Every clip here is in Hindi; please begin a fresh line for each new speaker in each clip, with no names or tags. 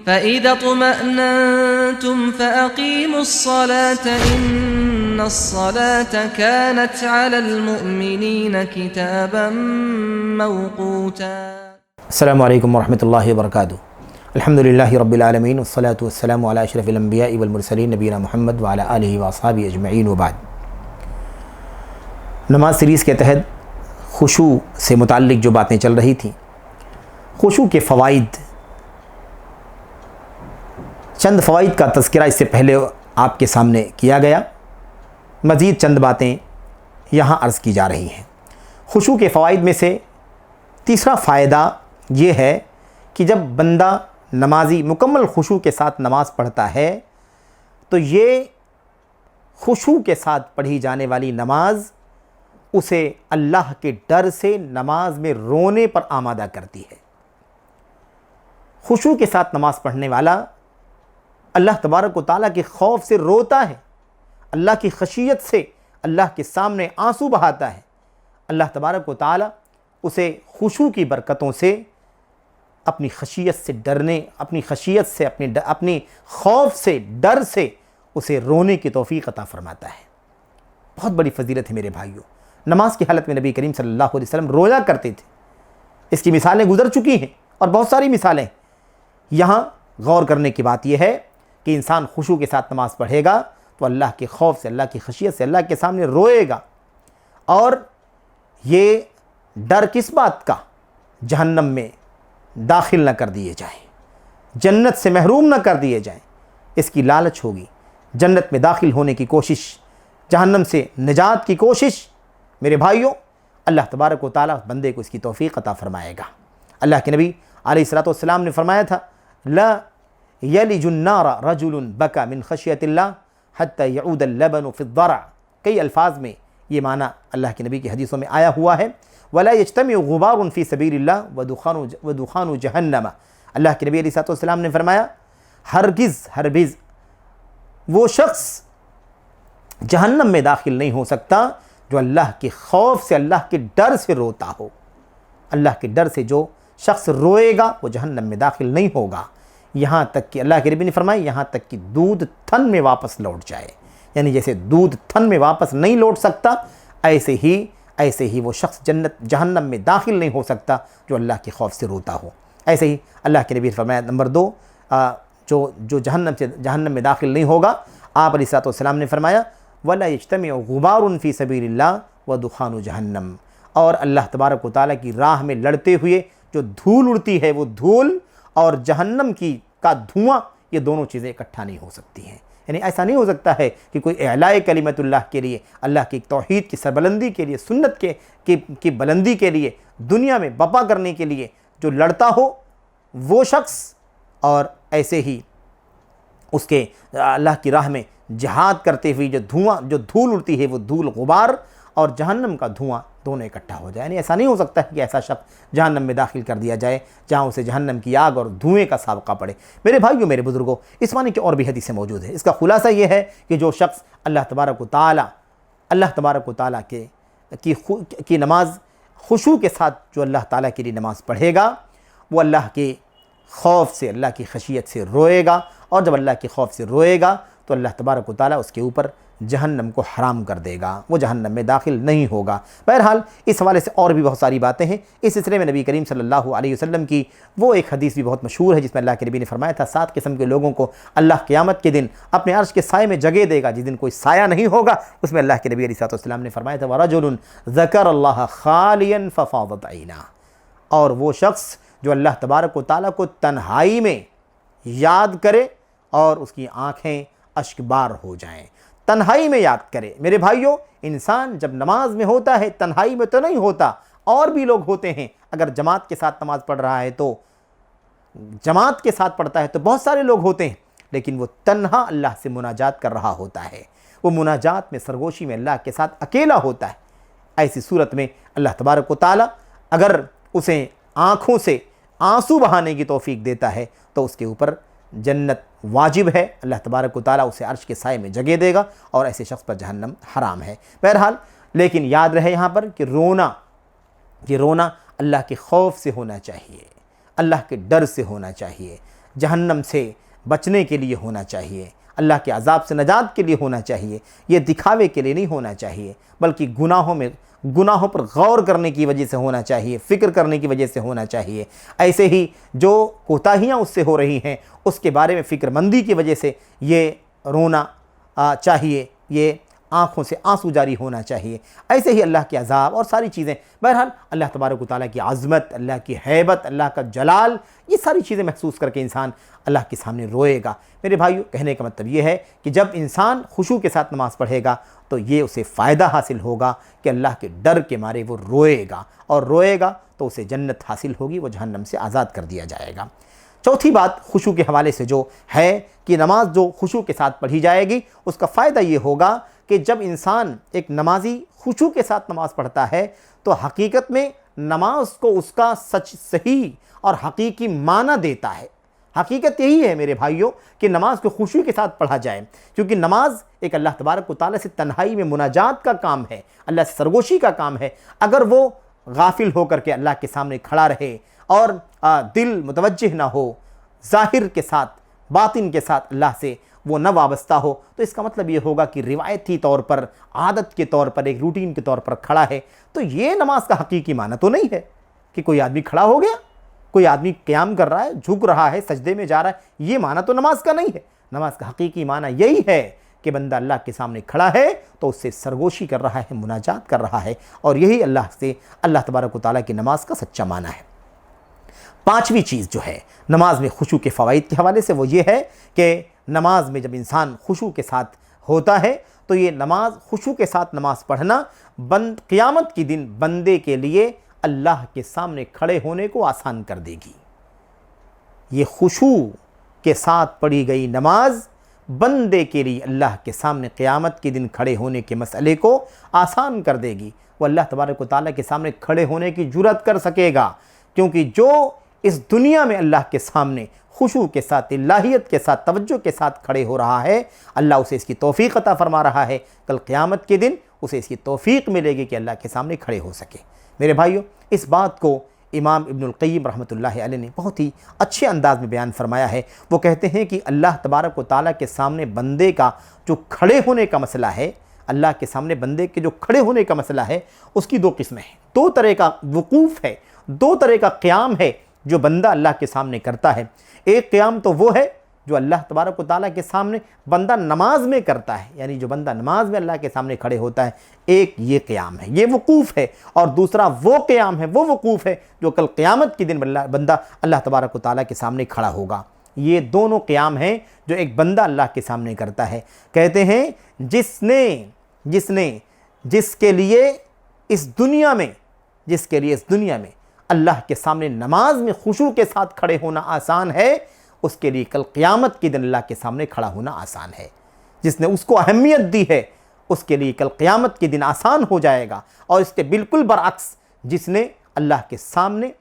फ़इज़ा तुमअन्नतुम फ़अक़ीमुस्सलात इन्नस्सलात कानत अलल मुअमिनीन किताबन मौक़ूता।
अस्सलामु अलैकुम वरहमतुल्लाहि वबरकातुहू। अल्हम्दुलिल्लाहि रब्बिल आलमीन वस्सलातु वस्सलामु अला अशरफिल अंबियाइ वल मुरसलीन नबीना मुहम्मद व अला आलिहि व अस्हाबिहि अजमईन व बाद। नमाज सीरीज़ के तहत खुशू से मुताल्लिक़ जो बातें चल रही थी, खुशू के फ़वाइद, चंद फ़वाइद का तज़किरा इससे पहले आपके सामने किया गया। मज़ीद चंद बातें यहाँ अर्ज़ की जा रही हैं। खुशू के फ़वाइद में से तीसरा फ़ायदा ये है कि जब बंदा नमाजी मुकम्मल खुशू के साथ नमाज़ पढ़ता है तो ये खुशू के साथ पढ़ी जाने वाली नमाज उसे अल्लाह के डर से नमाज में रोने पर आमादा करती है। खुशू के साथ नमाज़ पढ़ने वाला अल्लाह तबारक व तआला के खौफ से रोता है, अल्लाह की खशियत से अल्लाह के सामने आंसू बहाता है। अल्लाह तबारक व तआला उसे खुशू की बरकतों से, अपनी खशियत से डरने, अपनी खशियत से, अपनी खौफ से, डर से उसे रोने की तौफीक अता फरमाता है। बहुत बड़ी फजीलत है मेरे भाइयों। नमाज की हालत में नबी करीम सल्लल्लाहु अलैहि वसल्लम रोया करते थे। इसकी मिसालें गुजर चुकी हैं और बहुत सारी मिसालें। यहाँ गौर करने की बात यह है कि इंसान खुशू के साथ नमाज पढ़ेगा तो अल्लाह के खौफ से, अल्लाह की खशियत से अल्लाह के सामने रोएगा। और ये डर किस बात का? जहन्नम में दाखिल न कर दिए जाएं, जन्नत से महरूम न कर दिए जाएं, इसकी लालच होगी। जन्नत में दाखिल होने की कोशिश, जहन्नम से निजात की कोशिश। मेरे भाइयों, अल्लाह तबारक व तआला बंदे को इसकी तौफीक अता फरमाएगा। अल्लाह के नबी अलैहिस्सलातु वस्सलाम ने फरमाया था, ला यलिजुन्नार रजुलुन बका मिन खशियतिल्लाह हत्ता यऊदल लबनु फिद्दरा। कई अल्फाज में ये माना अल्लाह के नबी की हदीसों में आया हुआ है, वला यज्तमिउ गुबारुन फी सबीलिल्लाह व दुखानु जहन्नम। अल्लाह के नबी अलैहिस्सलातु वस्सलाम ने फरमाया, हरगिज़ वो शख्स जहन्नम में दाखिल नहीं हो सकता जो अल्लाह के खौफ से, अल्लाह के डर से रोता हो। अल्लाह के डर से जो शख्स रोएगा वो जहन्नम में दाखिल नहीं होगा। यहाँ तक कि अल्लाह के नबी ने फरमाया, यहाँ तक कि दूध थन में वापस लौट जाए। यानी जैसे दूध थन में वापस नहीं लौट सकता, ऐसे ही वो शख्स जहन्नम में दाखिल नहीं हो सकता जो अल्लाह के खौफ से रोता हो। ऐसे ही अल्लाह के नबी ने फरमाया, नंबर 2, जो जहन्नम में दाखिल नहीं होगा, आप अलैहिस्सलातु वस्सलाम ने फरमाया, वला यज्तमिउ गुबारुन फी सबीलिल्लाह व दुखानु जहन्नम। और अल्लाह तबारक व तआला की राह में लड़ते हुए जो धूल उड़ती है, वो धूल और जहन्नम का धुआं, ये दोनों चीज़ें इकट्ठा नहीं हो सकती हैं। यानी ऐसा नहीं हो सकता है कि कोई इलाए कलिमतुल्लाह के लिए, अल्लाह की तौहीद की सरबलंदी के लिए, सुन्नत की बुलंदी के लिए, दुनिया में बपा करने के लिए जो लड़ता हो वो शख्स, और ऐसे ही उसके अल्लाह की राह में जिहाद करते हुए जो धूल उड़ती है, वो धूल गुबार और जहन्नम का धुआं दोनों इकट्ठा हो जाए। यानी ऐसा नहीं हो सकता है कि ऐसा शख्स जहन्नम में दाखिल कर दिया जाए जहाँ उसे जहन्नम की आग और धुएं का साबका पड़े। मेरे भाइयों, मेरे बुजुर्गों, इस मानी की और भी हदीसें मौजूद है। इसका खुलासा ये है कि जो शख्स अल्लाह तबारक व तआला की नमाज खुशू के साथ जो अल्लाह ताला के लिए नमाज पढ़ेगा, वो अल्लाह के खौफ से, अल्लाह की खशियत से रोएगा। और जब अल्लाह के खौफ से रोएगा तो अल्लाह तबारक व तआला उसके ऊपर जहन्नम को हराम कर देगा, वो जहन्नम में दाखिल नहीं होगा। बहरहाल इस हवाले से और भी बहुत सारी बातें हैं। इस सिलसिले में नबी करीम सल्लल्लाहु अलैहि वसल्लम की वो एक हदीस भी बहुत मशहूर है, जिसमें अल्लाह के नबी ने फरमाया था, 7 किस्म के लोगों को अल्लाह क़यामत के दिन अपने अर्श के साए में जगह देगा, जिस दिन कोई साया नहीं होगा। उसमें अल्लाह के नबी अलैहि सल्लम ने फरमाया था, वरजुलुन ज़करल्लाह खालियन फ़फ़ाज़त ऐना। और वो शख्स जो अल्लाह तबारक व तआला को तन्हाई में याद करे और उसकी आँखें अश्कबार हो जाएं, तन्हाई में याद करे। मेरे भाइयों, इंसान जब नमाज में होता है, तन्हाई में तो नहीं होता, और भी लोग होते हैं। अगर जमात के साथ नमाज पढ़ रहा है तो जमात के साथ पढ़ता है तो बहुत सारे लोग होते हैं, लेकिन वो तन्हा अल्लाह से मुनाजात कर रहा होता है। वो मुनाजात में, सरगोशी में अल्लाह के साथ अकेला होता है। ऐसी सूरत में अल्लाह तबारक व तआला अगर उसे आँखों से आंसू बहाने की तौफीक देता है तो उसके ऊपर जन्नत वाजिब है। अल्लाह तबारक व तआला उसे अर्श के साए में जगह देगा और ऐसे शख्स पर जहन्नम हराम है। बहरहाल, लेकिन याद रहे यहाँ पर कि रोना अल्लाह के खौफ से होना चाहिए, अल्लाह के डर से होना चाहिए। जहन्नम से बचने के लिए होना चाहिए, अल्लाह के अज़ाब से नजात के लिए होना चाहिए। ये दिखावे के लिए नहीं होना चाहिए, बल्कि गुनाहों पर गौर करने की वजह से होना चाहिए, फ़िक्र करने की वजह से होना चाहिए। ऐसे ही जो कोताहियाँ उससे हो रही हैं उसके बारे में फ़िक्रमंदी की वजह से ये रोना चाहिए, ये आँखों से आंसू जारी होना चाहिए। ऐसे ही अल्लाह के अज़ाब और सारी चीज़ें, बहरहाल अल्लाह तबारक व तआला की आज़मत, अल्लाह की हैबत, अल्लाह का जलाल, ये सारी चीज़ें महसूस करके इंसान अल्लाह के सामने रोएगा। मेरे भाइयों, कहने का मतलब ये है कि जब इंसान खुशू के साथ नमाज़ पढ़ेगा तो ये उसे फ़ायदा हासिल होगा कि अल्लाह के डर के मारे वो रोएगा, और रोएगा तो उसे जन्नत हासिल होगी, वो जहन्नम से आज़ाद कर दिया जाएगा। चौथी बात खुशू के हवाले से जो है कि नमाज जो खुशू के साथ पढ़ी जाएगी उसका फ़ायदा ये होगा कि जब इंसान एक नमाजी खुशू के साथ नमाज़ पढ़ता है तो हकीकत में नमाज को उसका सही और हकीकी माना देता है। हकीकत यही है मेरे भाइयों कि नमाज को खुशू के साथ पढ़ा जाए, क्योंकि नमाज एक अल्लाह तबारक व तआला से तन्हाई में मुनाजात का काम है, अल्लाह से सरगोशी का काम है। अगर वो गाफिल होकर के अल्लाह के सामने खड़ा रहे और दिल मुतवज्जिह ना हो, ज़ाहिर के साथ बातिन के साथ अल्लाह से वो न वाबस्ता हो, तो इसका मतलब ये होगा कि रिवायती तौर पर, आदत के तौर पर, एक रूटीन के तौर पर खड़ा है। तो ये नमाज का हकीकी माना तो नहीं है कि कोई आदमी खड़ा हो गया, कोई आदमी क़याम कर रहा है, झुक रहा है, सजदे में जा रहा है, ये माना तो नमाज का नहीं है। नमाज का हकीकी माना यही है कि बंदा अल्लाह के सामने खड़ा है तो उससे सरगोशी कर रहा है, मुनाजात कर रहा है, और यही अल्लाह तबारक व तआला की नमाज का सच्चा माना है। पांचवी चीज़ जो है नमाज में खुशू के फ़वाइद के हवाले से वो ये है कि नमाज में जब इंसान खुशू के साथ होता है तो ये नमाज, खुशू के साथ नमाज पढ़ना क़यामत के दिन बंदे के लिए अल्लाह के सामने खड़े होने को आसान कर देगी। ये खुशू के साथ पढ़ी गई नमाज बंदे के लिए अल्लाह के सामने क़यामत के दिन खड़े होने के मसले को आसान कर देगी। वो अल्लाह तबारक व तआला के सामने खड़े होने की जुर्रत कर सकेगा, क्योंकि जो इस दुनिया में अल्लाह के सामने खुशू के साथ, इलाहियत के साथ, तवज्जो के साथ खड़े हो रहा है, अल्लाह उसे इसकी तौफ़ीक़ अता फरमा रहा है। कल क़यामत के दिन उसे इसकी तौफ़ीक़ मिलेगी कि अल्लाह के सामने खड़े हो सके। मेरे भाइयों, इस बात को इमाम इब्नुल क़य्यिम रहमतुल्लाहि अलैह ने बहुत ही अच्छे अंदाज़ में बयान फरमाया है। वो कहते हैं कि अल्लाह तबारक व तआला के सामने बंदे का जो खड़े होने का मसला है, अल्लाह के सामने बंदे के जो खड़े होने का मसला है, उसकी दो किस्में हैं। दो तरह का वकूफ़ है, दो तरह का क़याम है जो बंदा अल्लाह के सामने करता है। एक क़याम तो वो है जो अल्लाह तबारक व तआला के सामने बंदा नमाज में करता है, यानी जो बंदा नमाज में अल्लाह के सामने खड़े होता है, एक ये क़याम है, ये वकूफ़ है। और दूसरा वो क़याम है, वो वकूफ़ है जो कल क़यामत के दिन बंदा अल्लाह तबारक व तआला के सामने खड़ा होगा। ये दोनों क़याम हैं जो एक बंदा अल्लाह के सामने करता है। कहते हैं जिसके लिए इस दुनिया में अल्लाह के सामने नमाज में खुशू के साथ खड़े होना आसान है, उसके लिए कल क़यामत के दिन अल्लाह के सामने खड़ा होना आसान है। जिसने उसको अहमियत दी है उसके लिए कल क़यामत के दिन आसान हो जाएगा। और इसके बिल्कुल बरअक्स जिसने अल्लाह के सामने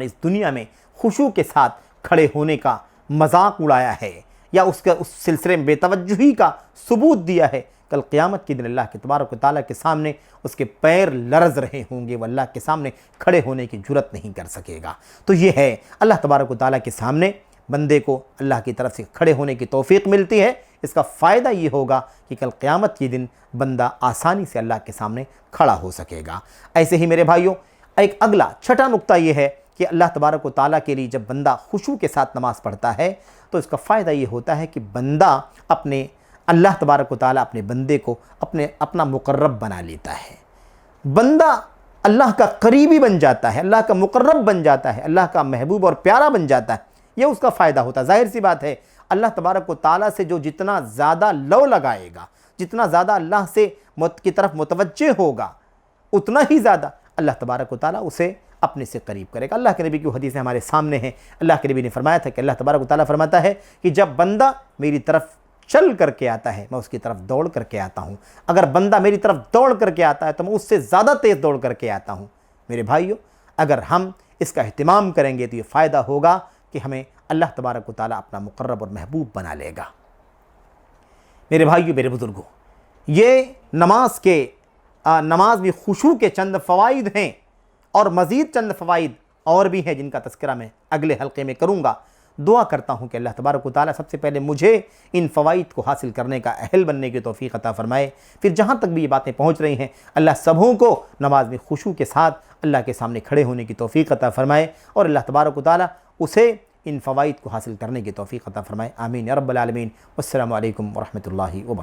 इस दुनिया में खुशू के साथ खड़े होने का मजाक उड़ाया है या उस सिलसिले में बेतवज्जुही का सबूत दिया है, कल क़यामत के दिन अल्लाह के तबारक व तआला के सामने उसके पैर लरज़ रहे होंगे, वह अल्लाह के सामने खड़े होने की जुर्रत नहीं कर सकेगा। तो ये है, अल्लाह तबारक व तआला के सामने बंदे को अल्लाह की तरफ से खड़े होने की तौफ़ीक़ मिलती है। इसका फ़ायदा ये होगा कि कल क़यामत के दिन बंदा आसानी से अल्लाह के सामने खड़ा हो सकेगा। ऐसे ही मेरे भाइयों, एक अगला छठा नुक्ता ये है कि अल्लाह तबारक व तआला के लिए जब बंदा खुशू के साथ नमाज़ पढ़ता है तो इसका फ़ायदा ये होता है कि बंदा अल्लाह तबारक व तआला अपने बंदे को अपना मुक़र्रब बना लेता है। बंदा अल्लाह का करीबी बन जाता है, अल्लाह का मुक़र्रब बन जाता है, अल्लाह का महबूब और प्यारा बन जाता है। यह उसका फ़ायदा होता है। ज़ाहिर सी बात है, अल्लाह तबारक व तआला से जो जितना ज़्यादा लव लगाएगा, जितना ज़्यादा अल्लाह से की तरफ मुतवज्जे होगा, उतना ही ज़्यादा अल्लाह तबारक व तआला उसे अपने से करीब करेगा। अल्लाह के नबी की हदीस हमारे सामने है। अल्लाह के नबी ने फरमाया था कि अल्लाह तबारक व तआला फरमाता है कि जब बंदा मेरी तरफ चल करके आता है, मैं उसकी तरफ दौड़ करके आता हूँ। अगर बंदा मेरी तरफ दौड़ करके आता है तो मैं उससे ज़्यादा तेज़ दौड़ करके आता हूँ। मेरे भाइयों, अगर हम इसका अहतमाम करेंगे तो ये फ़ायदा होगा कि हमें अल्लाह तबारक व तआला अपना मुक़र्रब और महबूब बना लेगा। मेरे भाइयों, मेरे बुज़ुर्गों, ये नमाज में खुशू के चंद फ़वाइद हैं और मज़ीद चंद फ़वाइद और भी हैं जिनका तज़किरा मैं अगले हल्के में करूँगा। दुआ करता हूँ कि अल्लाह तबारक व तआला सबसे पहले मुझे इन फ़वाइद को हासिल करने का अहल बनने की तौफ़ीक़ अता फ़रमाए। फिर जहाँ तक भी ये बातें पहुँच रही हैं, अल्लाह सबों को नमाज में खुशू के साथ अल्लाह के सामने खड़े होने की तौफ़ीक़ अता फ़रमाए और अल्लाह तबारक व तआला उसे इन फ़वाइद को हासिल करने की तौफ़ीक़ अता फ़रमाए। आमीन या रब्बल आलमीन। वस्सलामु अलैकुम व रहमतुल्लाहि व बरकातुहू।